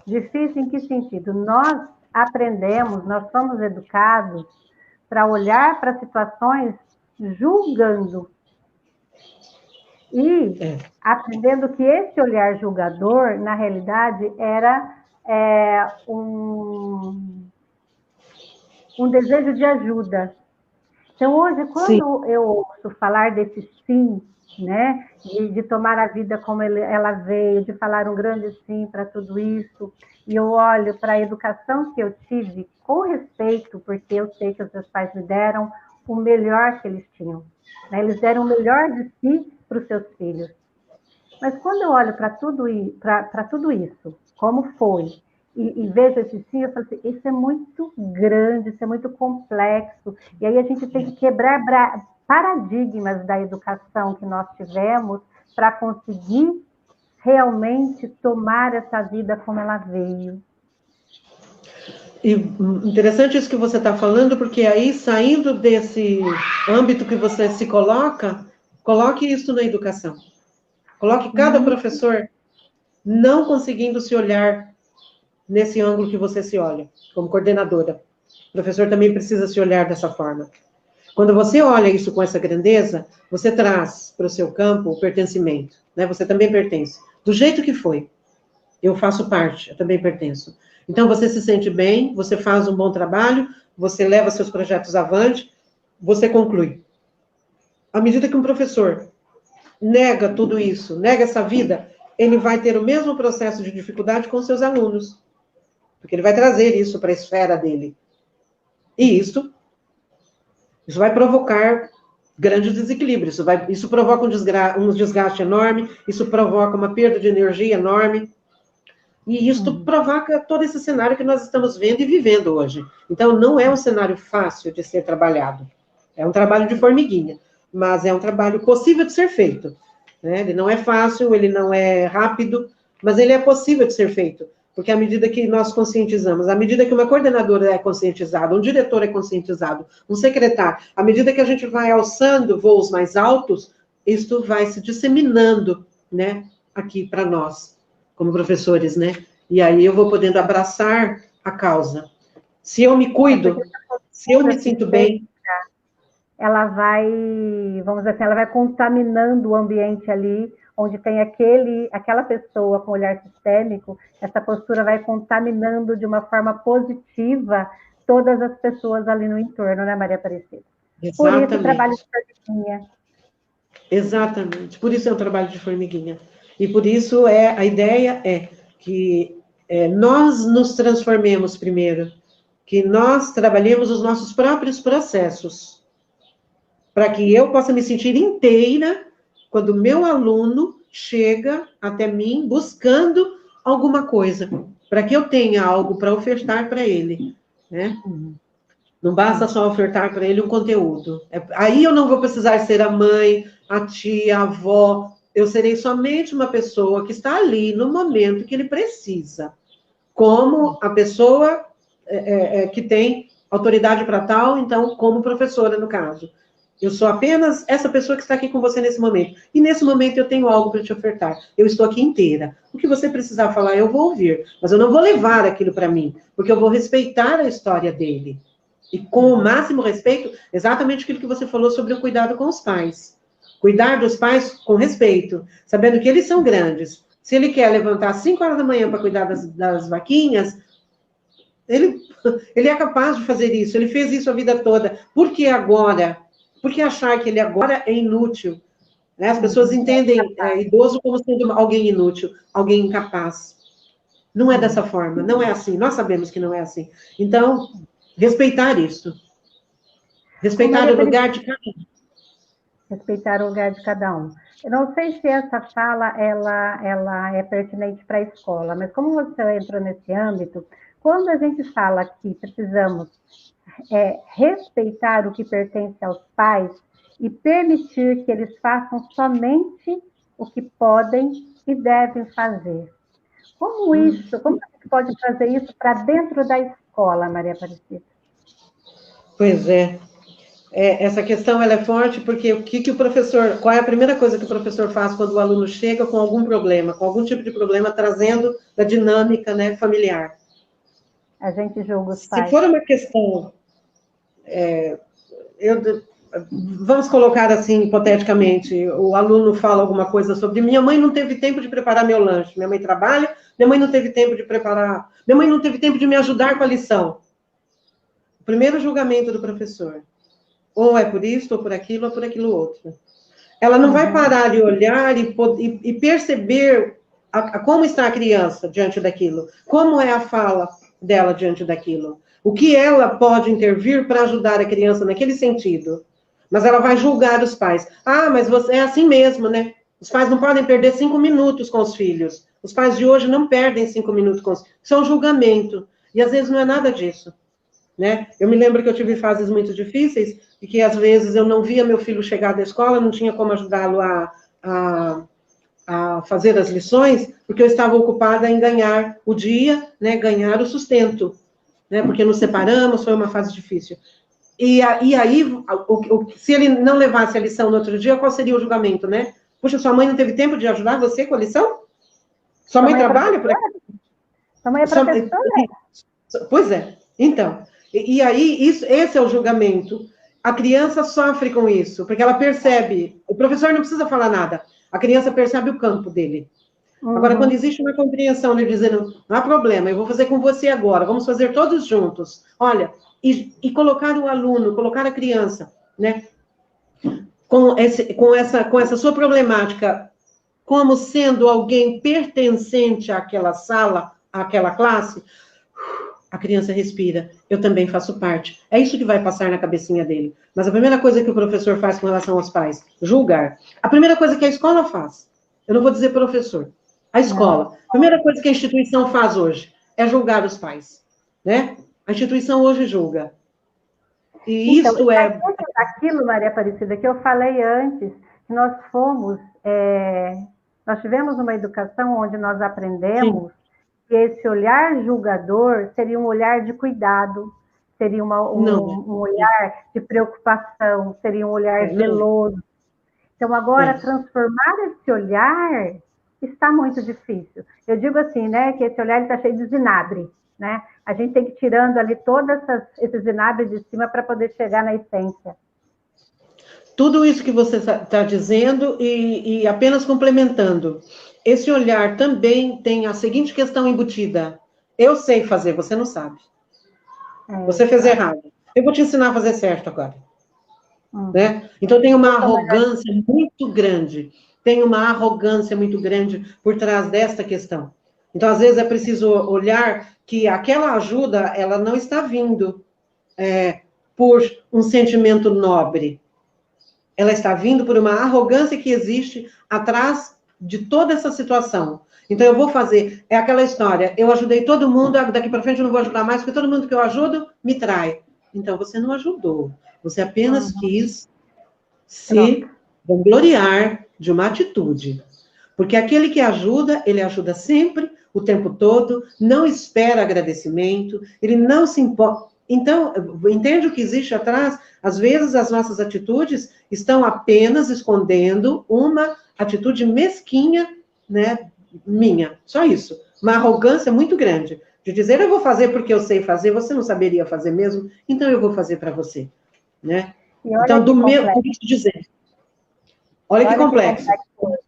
Difícil em que sentido? Nós aprendemos, nós somos educados para olhar para situações julgando. E aprendendo que esse olhar julgador, na realidade, era um desejo de ajuda. Então, hoje, quando eu ouço falar desse sim, né, de tomar a vida como ela veio, de falar um grande sim para tudo isso, e eu olho para a educação que eu tive com respeito, porque eu sei que os meus pais me deram o melhor que eles tinham, né? Eles deram o melhor de si para os seus filhos. Mas quando eu olho para tudo isso, como foi, e vejo esse sim, eu falo assim, isso é muito grande, isso é muito complexo, e aí a gente tem que quebrar paradigmas da educação que nós tivemos para conseguir realmente tomar essa vida como ela veio. E interessante isso que você está falando, porque aí, saindo desse âmbito que você se coloca, coloque isso na educação. Coloque cada professor não conseguindo se olhar nesse ângulo que você se olha, como coordenadora. O professor também precisa se olhar dessa forma. Quando você olha isso com essa grandeza, você traz para o seu campo o pertencimento, né? Você também pertence. Do jeito que foi. Eu faço parte, eu também pertenço. Então, você se sente bem, você faz um bom trabalho, você leva seus projetos avante, você conclui. À medida que um professor nega tudo isso, nega essa vida, ele vai ter o mesmo processo de dificuldade com seus alunos. Porque ele vai trazer isso para a esfera dele. E isso vai provocar grandes desequilíbrios. Isso provoca um desgaste enorme, isso provoca uma perda de energia enorme. E isso provoca todo esse cenário que nós estamos vendo e vivendo hoje. Então, não é um cenário fácil de ser trabalhado. É um trabalho de formiguinha, mas é um trabalho possível de ser feito. Né? Ele não é fácil, ele não é rápido, mas ele é possível de ser feito. Porque à medida que nós conscientizamos, à medida que uma coordenadora é conscientizada, um diretor é conscientizado, um secretário, à medida que a gente vai alçando voos mais altos, isso vai se disseminando, né, aqui para nós, como professores, né? E aí eu vou podendo abraçar a causa. Se eu me cuido, se eu me sinto bem, ela vai, vamos dizer assim, ela vai contaminando o ambiente ali, onde tem aquela pessoa com olhar sistêmico, essa postura vai contaminando de uma forma positiva todas as pessoas ali no entorno, né, Maria Aparecida? Exatamente. Por isso o trabalho de formiguinha. Exatamente, por isso é um trabalho de formiguinha. E por isso a ideia é que nós nos transformemos primeiro, que nós trabalhemos os nossos próprios processos, para que eu possa me sentir inteira quando o meu aluno chega até mim buscando alguma coisa, para que eu tenha algo para ofertar para ele, né? Não basta só ofertar para ele um conteúdo. Aí eu não vou precisar ser a mãe, a tia, a avó. Eu serei somente uma pessoa que está ali no momento que ele precisa, como a pessoa que tem autoridade para tal, então, como professora, no caso. Eu sou apenas essa pessoa que está aqui com você nesse momento. E nesse momento eu tenho algo para te ofertar. Eu estou aqui inteira. O que você precisar falar, eu vou ouvir. Mas eu não vou levar aquilo para mim, porque eu vou respeitar a história dele. E com o máximo respeito, exatamente aquilo que você falou sobre o cuidado com os pais. Cuidar dos pais com respeito, sabendo que eles são grandes. Se ele quer levantar às 5 horas da manhã para cuidar das vaquinhas, ele é capaz de fazer isso. Ele fez isso a vida toda. Por que agora? Por que achar que ele agora é inútil? Né? As pessoas entendem idoso como sendo alguém inútil, alguém incapaz. Não é dessa forma, não é assim. Nós sabemos que não é assim. Então, respeitar isso. Respeitar o lugar de cada um. Respeitar o lugar de cada um. Eu não sei se essa fala ela é pertinente para a escola, mas como você entrou nesse âmbito, quando a gente fala que precisamos respeitar o que pertence aos pais e permitir que eles façam somente o que podem e devem fazer. Como a gente pode fazer isso para dentro da escola, Maria Aparecida? Pois é. Essa questão ela é forte porque qual é a primeira coisa que o professor faz quando o aluno chega com algum problema, com algum tipo de problema, trazendo da dinâmica, né, familiar? A gente julga os pais. Se for uma questão, vamos colocar assim, hipoteticamente, o aluno fala alguma coisa sobre minha mãe não teve tempo de preparar meu lanche, minha mãe trabalha, minha mãe não teve tempo de preparar, minha mãe não teve tempo de me ajudar com a lição. O primeiro julgamento do professor. ou é por isso, ou por aquilo outro. Ela não vai parar de olhar e perceber como está a criança diante daquilo, como é a fala dela diante daquilo, o que ela pode intervir para ajudar a criança naquele sentido. Mas ela vai julgar os pais. Ah, mas você é assim mesmo, né? Os pais não podem perder 5 minutos com os filhos. Os pais de hoje não perdem 5 minutos com os filhos. Isso é um julgamento. E às vezes não é nada disso. Né? Eu me lembro que eu tive fases muito difíceis e que às vezes eu não via meu filho chegar da escola, não tinha como ajudá-lo a fazer as lições, porque eu estava ocupada em ganhar o dia, né? Ganhar o sustento, né? Porque nos separamos, foi uma fase difícil. E aí, se ele não levasse a lição no outro dia, qual seria o julgamento, né? Puxa, sua mãe não teve tempo de ajudar você com a lição? Sua mãe trabalha por aqui? Sua mãe é professora? Pois é. Então, e aí, esse é o julgamento. A criança sofre com isso, porque ela percebe. O professor não precisa falar nada. A criança percebe o campo dele. Agora, quando existe uma compreensão de dizendo, não há problema, eu vou fazer com você agora, vamos fazer todos juntos. Olha, e colocar o aluno, colocar a criança, né, com essa sua problemática, como sendo alguém pertencente àquela sala, àquela classe, a criança respira, eu também faço parte. É isso que vai passar na cabecinha dele. Mas a primeira coisa que o professor faz com relação aos pais, julgar. A primeira coisa que a escola faz, eu não vou dizer professor, a escola, a primeira coisa que a instituição faz hoje é julgar os pais, né? A instituição hoje julga. E então, isso é... Aquilo, Maria Aparecida, que eu falei antes, que nós tivemos uma educação onde nós aprendemos que esse olhar julgador seria um olhar de cuidado, seria um olhar de preocupação, seria um olhar zeloso. Então, agora, transformar esse olhar está muito difícil. Eu digo assim, né, que esse olhar está cheio de vinagre, né? A gente tem que ir tirando ali todos esses vinagres de cima para poder chegar na essência. Tudo isso que você está dizendo e apenas complementando. Esse olhar também tem a seguinte questão embutida. Eu sei fazer, você não sabe. Você fez errado. Eu vou te ensinar a fazer certo agora. Né? Então, tem uma arrogância muito grande. Tem uma arrogância muito grande por trás desta questão. Então, às vezes, é preciso olhar que aquela ajuda, ela não está vindo por um sentimento nobre. Ela está vindo por uma arrogância que existe atrás de toda essa situação. Então, eu vou fazer... É aquela história, eu ajudei todo mundo, daqui para frente eu não vou ajudar mais, porque todo mundo que eu ajudo me trai. Então, você não ajudou. Você apenas quis se vangloriar de uma atitude. Porque aquele que ajuda, ele ajuda sempre, o tempo todo, não espera agradecimento, ele não se importa. Então, entende o que existe atrás? Às vezes, as nossas atitudes estão apenas escondendo uma atitude mesquinha, né, minha. Só isso. Uma arrogância muito grande. De dizer, eu vou fazer porque eu sei fazer, você não saberia fazer mesmo, então eu vou fazer para você. Né? Então, do meu... dizer. Olha que complexo.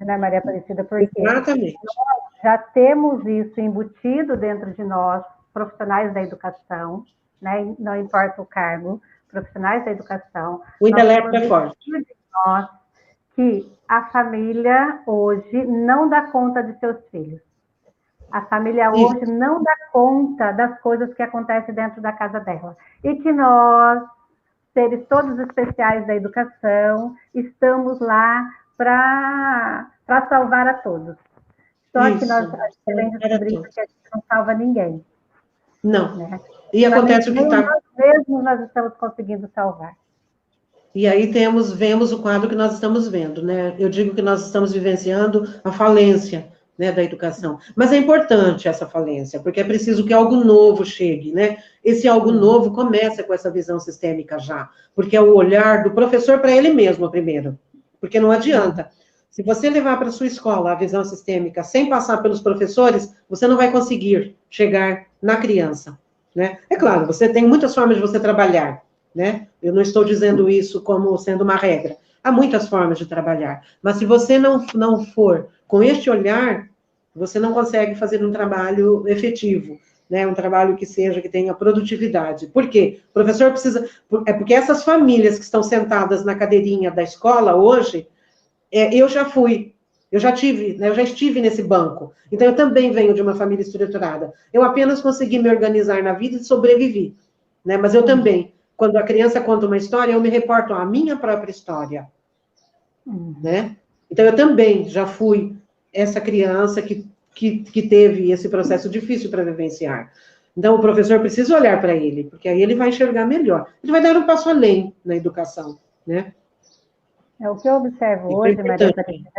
Né, Maria Aparecida? Porque exatamente. Nós já temos isso embutido dentro de nós, profissionais da educação, né? Não importa o cargo, profissionais da educação. O intelecto é forte. De nós que a família hoje não dá conta de seus filhos. A família hoje não dá conta das coisas que acontecem dentro da casa dela. E que nós, seres todos especiais da educação, estamos lá para salvar a todos. Só que nós também descobrimos que a gente não salva ninguém. Não. Né? E acontece o que está... Nós mesmos nós estamos conseguindo salvar. E aí vemos o quadro que nós estamos vendo, né? Eu digo que nós estamos vivenciando a falência, né, da educação. Mas é importante essa falência, porque é preciso que algo novo chegue, né? Esse algo novo começa com essa visão sistêmica já, porque é o olhar do professor para ele mesmo primeiro, porque não adianta. Se você levar para a sua escola a visão sistêmica sem passar pelos professores, você não vai conseguir chegar na criança, né? É claro, você tem muitas formas de você trabalhar, né? Eu não estou dizendo isso como sendo uma regra. Há muitas formas de trabalhar, mas se você não for com este olhar, você não consegue fazer um trabalho efetivo, né? Um trabalho que tenha produtividade. Por quê? O professor precisa... É porque essas famílias que estão sentadas na cadeirinha da escola hoje, eu já fui, eu já tive, né? Eu já estive nesse banco. Então, eu também venho de uma família estruturada. Eu apenas consegui me organizar na vida e sobrevivi, né? Mas eu também, quando a criança conta uma história, eu me reporto à minha própria história, né? Então, eu também já fui essa criança que teve esse processo difícil para vivenciar. Então, o professor precisa olhar para ele, porque aí ele vai enxergar melhor. Ele vai dar um passo além na educação, né? É o que eu observo hoje, Maria Aparecida,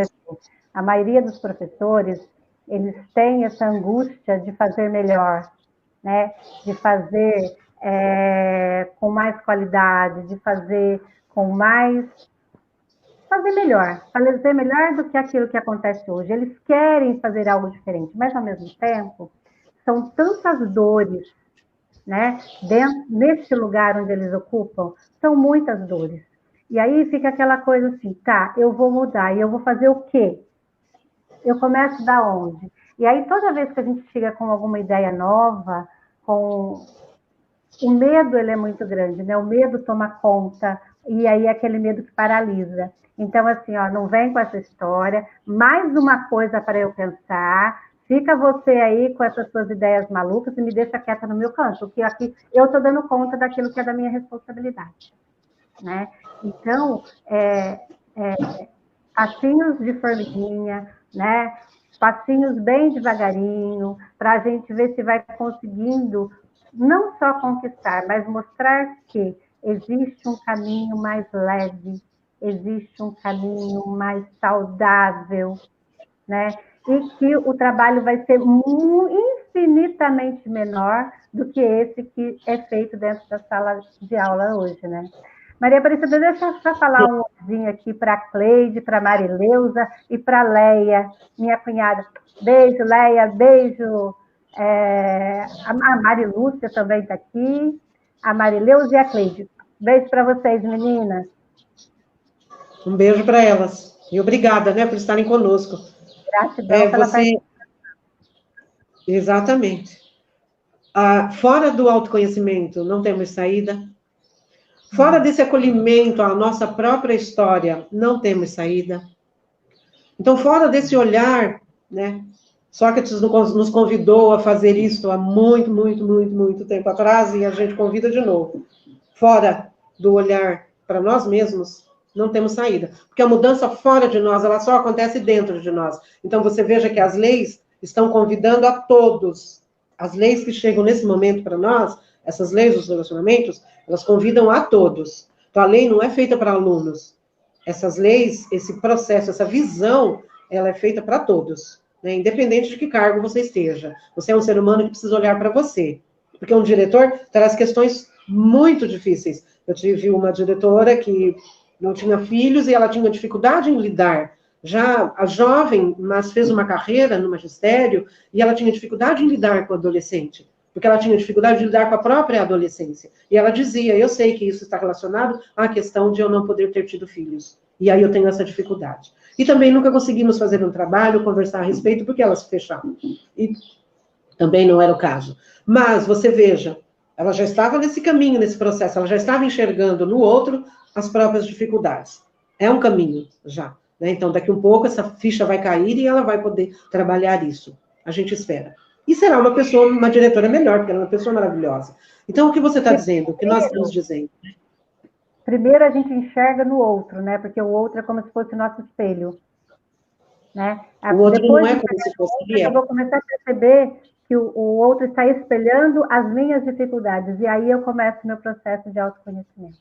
a maioria dos professores, eles têm essa angústia de fazer melhor, né? De fazer com mais qualidade, de fazer com mais... fazer melhor do que aquilo que acontece hoje. Eles querem fazer algo diferente, mas, ao mesmo tempo, são tantas dores, né? Nesse lugar onde eles ocupam, são muitas dores. E aí fica aquela coisa assim, tá, eu vou mudar, e eu vou fazer o quê? Eu começo da onde? E aí, toda vez que a gente chega com alguma ideia nova, o medo, ele é muito grande, né? O medo toma conta, e aí é aquele medo que paralisa. Então, assim, ó, não vem com essa história, mais uma coisa para eu pensar, fica você aí com essas suas ideias malucas e me deixa quieta no meu canto, porque aqui eu estou dando conta daquilo que é da minha responsabilidade, né? Então, passinhos de formiguinha, né? Passinhos bem devagarinho, para a gente ver se vai conseguindo não só conquistar, mas mostrar que existe um caminho mais leve, existe um caminho mais saudável, né? E que o trabalho vai ser infinitamente menor do que esse que é feito dentro da sala de aula hoje, né? Maria Aparecida, deixa eu só falar um oizinho aqui para a Cleide, para a Marileuza e para a Leia, minha cunhada. Beijo, Leia, beijo. A Marilúcia também está aqui, a Marileuza e a Cleide. Beijo para vocês, meninas. Um beijo para elas. E obrigada, né, por estarem conosco. Gratidão pela participação. Exatamente. Fora do autoconhecimento, não temos saída. Fora desse acolhimento à nossa própria história, não temos saída. Então, fora desse olhar, né? Sócrates nos convidou a fazer isso há muito tempo atrás, e a gente convida de novo. Fora do olhar para nós mesmos, não temos saída. Porque a mudança fora de nós, ela só acontece dentro de nós. Então, você veja que as leis estão convidando a todos. As leis que chegam nesse momento para nós, essas leis dos relacionamentos, elas convidam a todos. Então, a lei não é feita para alunos. Essas leis, esse processo, essa visão, ela é feita para todos, né? Independente de que cargo você esteja. Você é um ser humano que precisa olhar para você. Porque um diretor traz questões muito difíceis. Eu tive uma diretora que não tinha filhos e ela tinha dificuldade em lidar. Já a jovem, mas fez uma carreira no magistério, e ela tinha dificuldade em lidar com o adolescente, porque ela tinha dificuldade de lidar com a própria adolescência. E ela dizia, eu sei que isso está relacionado à questão de eu não poder ter tido filhos. E aí eu tenho essa dificuldade. E também nunca conseguimos fazer um trabalho, conversar a respeito, porque elas se fechavam. E também não era o caso. Mas, você veja, ela já estava nesse caminho, nesse processo, ela já estava enxergando no outro as próprias dificuldades. É um caminho já, né? Então, daqui um pouco, essa ficha vai cair e ela vai poder trabalhar isso. A gente espera. E será uma pessoa, uma diretora melhor, porque ela é uma pessoa maravilhosa. Então, o que você está dizendo? O que nós estamos dizendo? Primeiro, a gente enxerga no outro, né? Porque o outro é como se fosse o nosso espelho, né? O outro Depois não é como se fosse ele. Eu vou começar a perceber que o outro está espelhando as minhas dificuldades. E aí eu começo meu processo de autoconhecimento.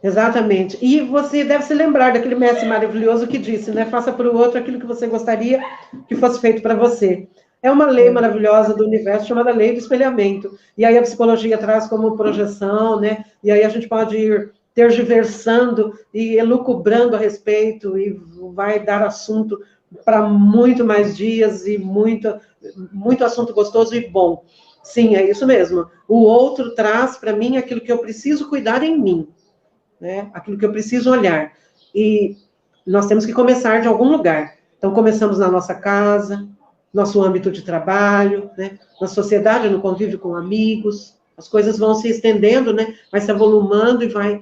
Exatamente. E você deve se lembrar daquele mestre maravilhoso que disse, né? Faça para o outro aquilo que você gostaria que fosse feito para você. É uma lei maravilhosa do universo chamada lei do espelhamento. E aí a psicologia traz como projeção, né? E aí a gente pode ir tergiversando e elucubrando a respeito e vai dar assunto para muito mais dias e muito assunto gostoso e bom. Sim, é isso mesmo. O outro traz para mim aquilo que eu preciso cuidar em mim, né? Aquilo que eu preciso olhar. E nós temos que começar de algum lugar. Então, começamos na nossa casa, nosso âmbito de trabalho, né? Na sociedade, no convívio com amigos, as coisas vão se estendendo, né? Vai se avolumando e vai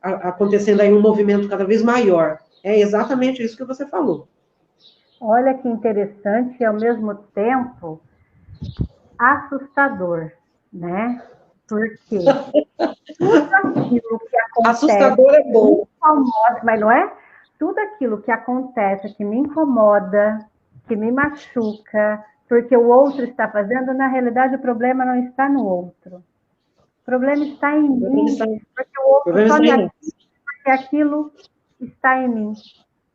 acontecendo aí um movimento cada vez maior. É exatamente isso que você falou. Olha que interessante e, ao mesmo tempo, assustador, né? Porque tudo aquilo que acontece... Assustador é bom. Me incomoda, mas não é? Tudo aquilo que acontece, que me incomoda, que me machuca, porque o outro está fazendo, na realidade o problema não está no outro. O problema está em mim, porque o outro só me atinge porque aquilo está em mim.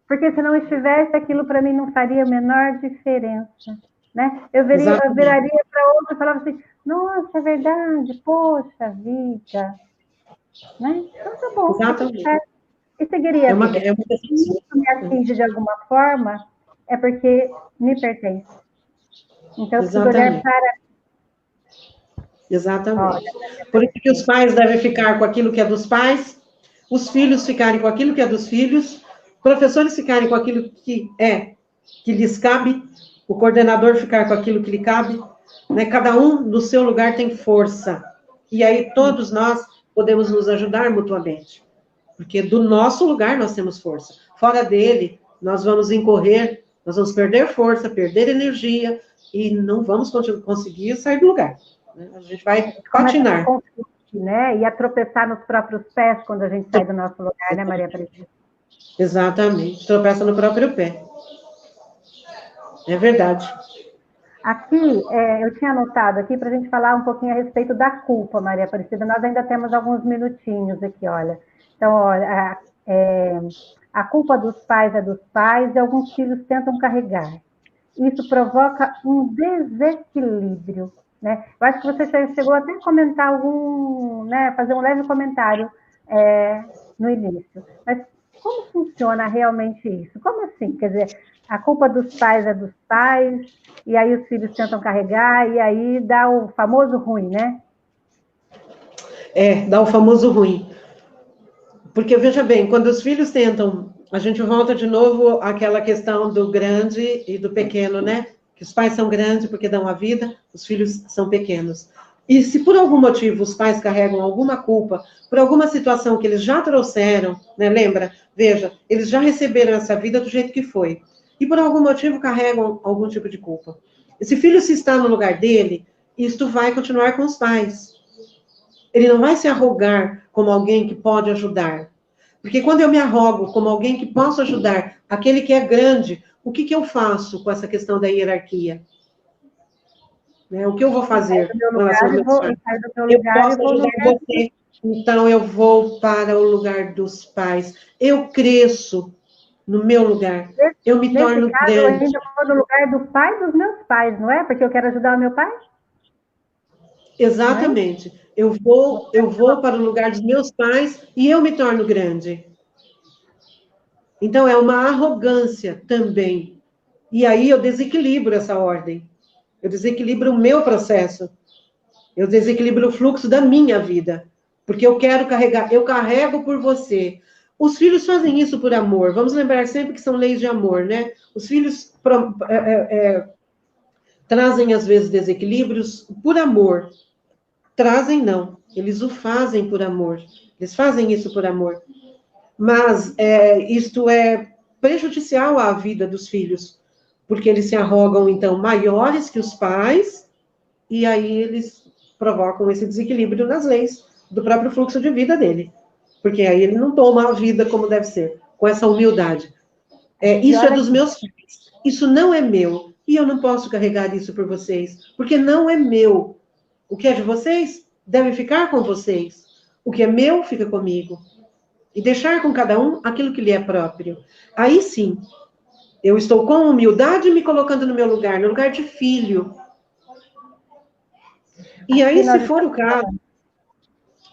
Porque se não estivesse, aquilo para mim não faria a menor diferença. Né? Eu viraria para outro e falava assim, nossa, é verdade, poxa vida. Né? Então tá bom, exatamente. E seguiria a vida. Se isso me atinge de alguma forma, é porque me pertence. Então, eu preciso olhar para... Exatamente. Por isso que os pais devem ficar com aquilo que é dos pais, os filhos ficarem com aquilo que é dos filhos, professores ficarem com aquilo que lhes cabe, o coordenador ficar com aquilo que lhe cabe, né? Cada um no seu lugar tem força. E aí todos nós podemos nos ajudar mutuamente. Porque do nosso lugar nós temos força. Fora dele, nós vamos incorrer, nós vamos perder força, perder energia e não vamos conseguir sair do lugar. A gente vai patinar. Né? E a tropeçar nos próprios pés quando a gente sai do nosso lugar, né, Maria Aparecida? Exatamente, tropeça no próprio pé. É verdade. Aqui, eu tinha anotado aqui para a gente falar um pouquinho a respeito da culpa, Maria Aparecida. Nós ainda temos alguns minutinhos aqui, olha. Então, olha, a culpa dos pais é dos pais e alguns filhos tentam carregar. Isso provoca um desequilíbrio, né? Eu acho que você chegou até a comentar né, fazer um leve comentário no início. Mas como funciona realmente isso? Como assim? Quer dizer, a culpa dos pais é dos pais, e aí os filhos tentam carregar, e aí dá o famoso ruim, né? Dá o famoso ruim. Porque, veja bem, quando os filhos tentam, a gente volta de novo àquela questão do grande e do pequeno, né? Que os pais são grandes porque dão a vida, os filhos são pequenos. E se por algum motivo os pais carregam alguma culpa, por alguma situação que eles já trouxeram, né? Lembra? Veja, eles já receberam essa vida do jeito que foi. E por algum motivo carregam algum tipo de culpa. Esse filho, se está no lugar dele, isto vai continuar com os pais. Ele não vai se arrogar como alguém que pode ajudar. Porque quando eu me arrogo como alguém que posso ajudar aquele que é grande, o que eu faço com essa questão da hierarquia? Né? O que eu vou fazer? Eu posso ajudar você, então eu vou para o lugar dos pais. Eu cresço no meu lugar. Eu me torno grande. Eu ainda vou no lugar do pai dos meus pais, não é? Porque eu quero ajudar o meu pai? Exatamente. Eu vou para o lugar dos meus pais e eu me torno grande. Então, é uma arrogância também. E aí eu desequilibro essa ordem. Eu desequilibro o meu processo. Eu desequilibro o fluxo da minha vida. Porque eu quero carregar, eu carrego por você. Os filhos fazem isso por amor. Vamos lembrar sempre que são leis de amor, né? Os filhos trazem, às vezes, desequilíbrios por amor. Trazem, não. Eles o fazem por amor. Eles fazem isso por amor. Mas isto é prejudicial à vida dos filhos, porque eles se arrogam, então, maiores que os pais, e aí eles provocam esse desequilíbrio nas leis do próprio fluxo de vida dele. Porque aí ele não toma a vida como deve ser, com essa humildade. Isso é dos meus filhos, isso não é meu, e eu não posso carregar isso por vocês, porque não é meu. O que é de vocês deve ficar com vocês. O que é meu, fica comigo. E deixar com cada um aquilo que lhe é próprio. Aí sim, eu estou com humildade me colocando no meu lugar, no lugar de filho. E aí, se for o caso...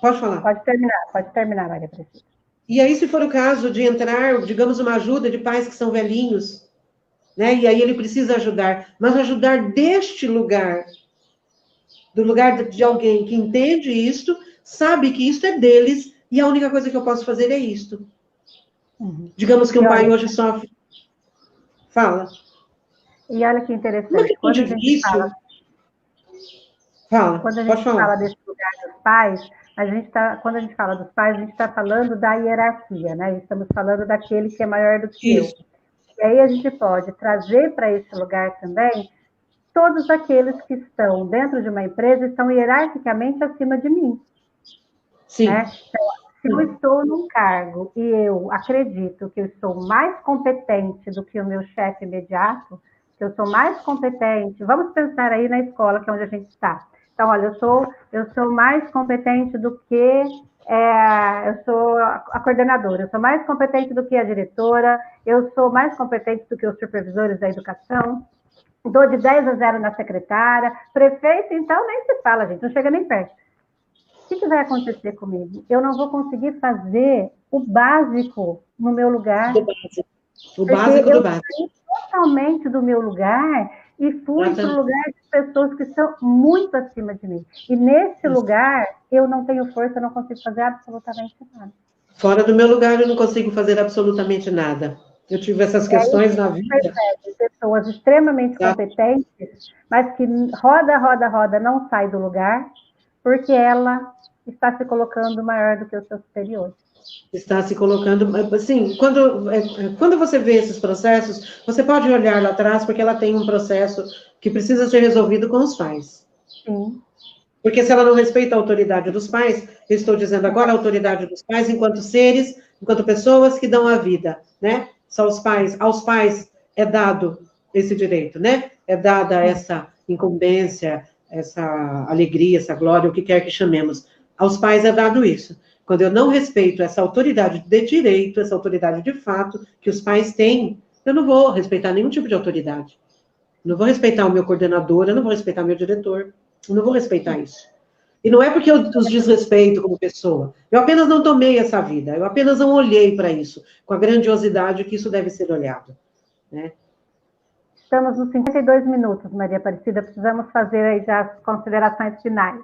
Pode falar. Pode terminar, Maria Aparecida. E aí, se for o caso de entrar, digamos, uma ajuda de pais que são velhinhos, né? E aí ele precisa ajudar, mas ajudar deste lugar, do lugar de alguém que entende isto, sabe que isto é deles, e a única coisa que eu posso fazer é isto. Digamos que um pai hoje sofre. Fala. E olha que interessante, quando a gente fala desse lugar dos pais, quando a gente fala dos pais, a gente está falando da hierarquia, né? Estamos falando daquele que é maior do que eu. E aí a gente pode trazer para esse lugar também todos aqueles que estão dentro de uma empresa e estão hierarquicamente acima de mim. Sim. Né? Então, se eu estou num cargo e eu acredito que eu sou mais competente do que o meu chefe imediato, que eu sou mais competente, vamos pensar aí na escola, que é onde a gente está. Então, olha, eu sou mais competente do que eu sou a coordenadora, eu sou mais competente do que a diretora, eu sou mais competente do que os supervisores da educação, dou de 10-0 na secretária, prefeito, então nem se fala, gente, não chega nem perto. O que vai acontecer comigo? Eu não vou conseguir fazer o básico no meu lugar. O básico do básico. Eu saí totalmente do meu lugar e fui para o lugar de pessoas que estão muito acima de mim. E nesse lugar, eu não tenho força, eu não consigo fazer absolutamente nada. Fora do meu lugar, eu não consigo fazer absolutamente nada. Eu tive essas questões na vida. Pessoas extremamente competentes, mas que roda, não sai do lugar, porque ela está se colocando maior do que o seu superior. Está se colocando, assim, quando você vê esses processos, você pode olhar lá atrás, porque ela tem um processo que precisa ser resolvido com os pais. Sim. Porque se ela não respeita a autoridade dos pais, eu estou dizendo agora a autoridade dos pais enquanto seres, enquanto pessoas que dão a vida, né? Aos pais é dado esse direito, né? É dada essa incumbência, essa alegria, essa glória, o que quer que chamemos. Aos pais é dado isso. Quando eu não respeito essa autoridade de direito, essa autoridade de fato que os pais têm, eu não vou respeitar nenhum tipo de autoridade. Não vou respeitar o meu coordenador, eu não vou respeitar meu diretor. Eu não vou respeitar isso. E não é porque eu os desrespeito como pessoa. Eu apenas não tomei essa vida. Eu apenas não olhei para isso com a grandiosidade que isso deve ser olhado. Né? Estamos nos 52 minutos, Maria Aparecida. Precisamos fazer aí já as considerações finais.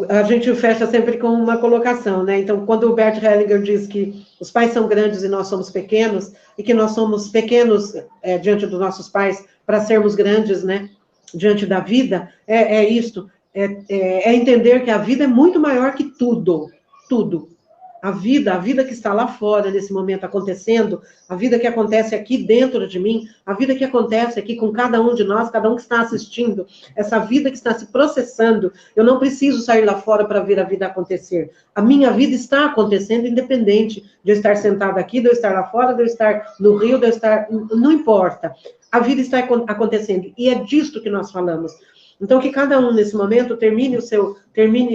A gente fecha sempre com uma colocação, né? Então, quando o Bert Hellinger diz que os pais são grandes e nós somos pequenos, e que nós somos pequenos diante dos nossos pais para sermos grandes, né? Diante da vida, é isto, é entender que a vida é muito maior que tudo, tudo. A vida que está lá fora, nesse momento acontecendo, a vida que acontece aqui dentro de mim, a vida que acontece aqui com cada um de nós, cada um que está assistindo, essa vida que está se processando, eu não preciso sair lá fora para ver a vida acontecer. A minha vida está acontecendo independente de eu estar sentada aqui, de eu estar lá fora, de eu estar no Rio, de eu estar... Não importa. A vida está acontecendo. E é disto que nós falamos. Então, que cada um, nesse momento, termine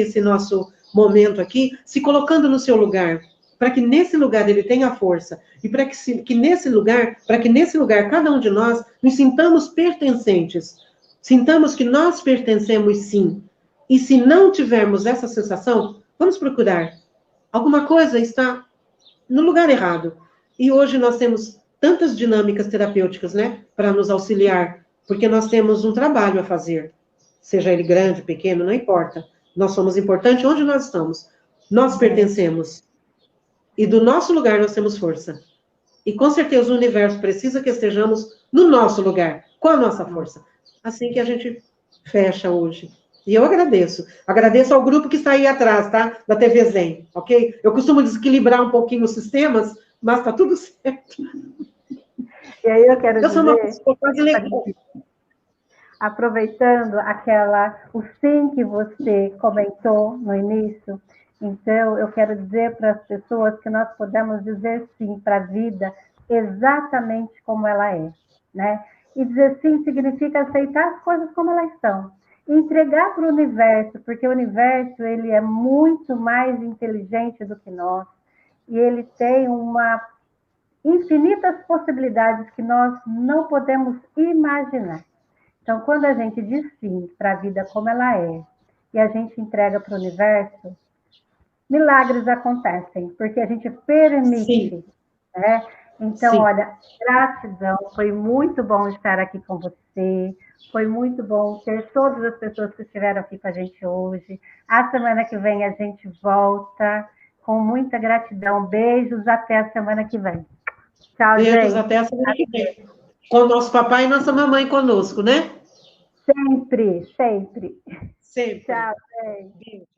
esse nosso momento aqui, se colocando no seu lugar, para que nesse lugar ele tenha força, e para que nesse lugar, cada um de nós, nos sintamos pertencentes. Sintamos que nós pertencemos, sim. E se não tivermos essa sensação, vamos procurar. Alguma coisa está no lugar errado. E hoje nós temos tantas dinâmicas terapêuticas, né, para nos auxiliar, porque nós temos um trabalho a fazer, seja ele grande, pequeno, não importa. Nós somos importantes onde nós estamos. Nós pertencemos. E do nosso lugar nós temos força. E com certeza o universo precisa que estejamos no nosso lugar, com a nossa força. Assim que a gente fecha hoje. E eu agradeço. Agradeço ao grupo que está aí atrás, tá? Da TV Zen, ok? Eu costumo desequilibrar um pouquinho os sistemas, mas tá tudo certo. E aí eu quero dizer... sou uma pessoa quase legal. Aproveitando o sim que você comentou no início, então eu quero dizer para as pessoas que nós podemos dizer sim para a vida exatamente como ela é, né? E dizer sim significa aceitar as coisas como elas são, entregar para o universo, porque o universo ele é muito mais inteligente do que nós e ele tem infinitas possibilidades que nós não podemos imaginar. Então, quando a gente diz sim para a vida como ela é, e a gente entrega para o universo, milagres acontecem, porque a gente permite, né? Então, sim. Olha, gratidão, foi muito bom estar aqui com você, foi muito bom ter todas as pessoas que estiveram aqui com a gente hoje. A semana que vem a gente volta, com muita gratidão, beijos, até a semana que vem. Tchau, Beijos, gente. até a semana que vem. Com o nosso papai e nossa mamãe conosco, né? Sempre, sempre. Sempre. Tchau, gente.